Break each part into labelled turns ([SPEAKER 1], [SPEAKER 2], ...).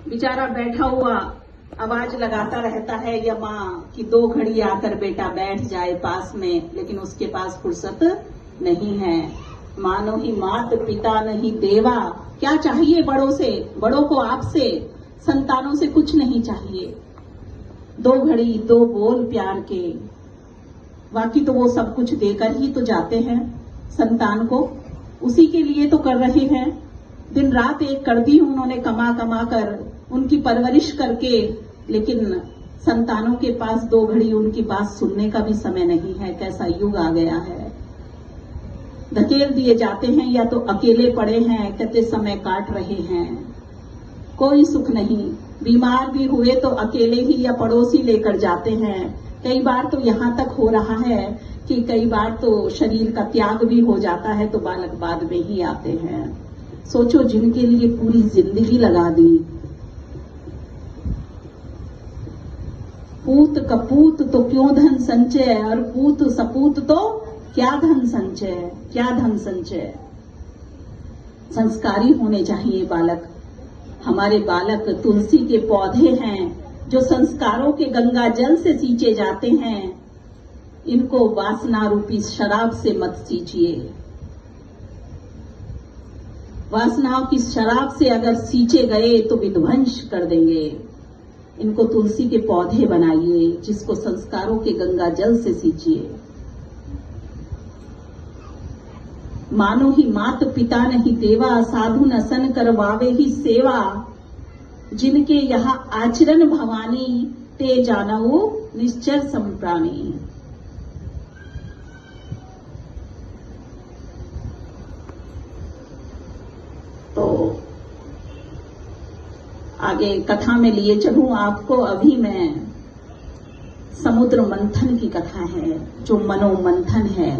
[SPEAKER 1] बेचारा बैठा हुआ आवाज लगाता रहता है या माँ कि 2 घड़ी आकर बेटा बैठ जाए पास में, लेकिन उसके पास फुर्सत नहीं है। मानो ही मात पिता नहीं देवा। क्या चाहिए बड़ों से, बड़ों को आपसे, संतानों से कुछ नहीं चाहिए। 2 घड़ी 2 बोल प्यार के, बाकी तो वो सब कुछ देकर ही तो जाते हैं संतान को, उसी के लिए तो कर रहे हैं। दिन रात एक कर दी उन्होंने कमा कमा कर, उनकी परवरिश करके, लेकिन संतानों के पास 2 घड़ी उनकी बात सुनने का भी समय नहीं है। कैसा युग आ गया है। धकेल दिए जाते हैं या तो अकेले पड़े हैं, कहते समय काट रहे हैं, कोई सुख नहीं। बीमार भी हुए तो अकेले ही या पड़ोसी लेकर जाते हैं। कई बार तो यहां तक हो रहा है कि कई बार तो शरीर का त्याग भी हो जाता है तो बालक बाद में ही आते हैं। सोचो जिनके लिए पूरी जिंदगी लगा दी। पूत कपूत तो क्यों धन संचय, और पूत सपूत तो क्या धन संचय, क्या धन संचय। संस्कारी होने चाहिए बालक। हमारे बालक तुलसी के पौधे हैं जो संस्कारों के गंगा जल से सींचे जाते हैं। इनको वासना रूपी शराब से मत सींचिए। वासनाओं की शराब से अगर सींचे गए तो विध्वंस कर देंगे। इनको तुलसी के पौधे बनाइए जिसको संस्कारों के गंगा जल से सींचिए। मानो ही मात पिता नहीं देवा, साधु न सन करवावे ही सेवा। जिनके यहाँ आचरण भवानी, ते जानऊ निश्चर संप्राणी। तो आगे कथा में लिए चलूं आपको। अभी मैं समुद्र मंथन की कथा है, जो मनोमंथन है।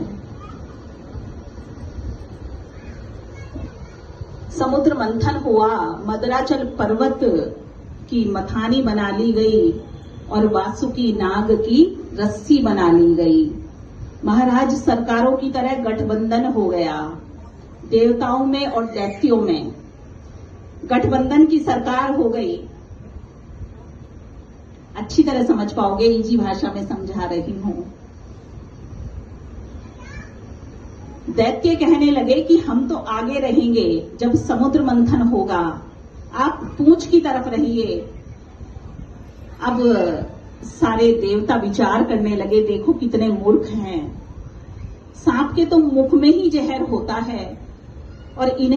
[SPEAKER 1] समुद्र मंथन हुआ, मदराचल पर्वत की मथानी बना ली गई और वासुकी नाग की रस्सी बना ली गई। महाराज सरकारों की तरह गठबंधन हो गया। देवताओं में और दैत्यों में गठबंधन की सरकार हो गई। अच्छी तरह समझ पाओगे, इजी भाषा में समझा रही हूं। दैत्य कहने लगे कि हम तो आगे रहेंगे जब समुद्र मंथन होगा, आप पूंछ की तरफ रहिए। अब सारे देवता विचार करने लगे, देखो कितने मूर्ख हैं। सांप के तो मुख में ही जहर होता है और इन्हें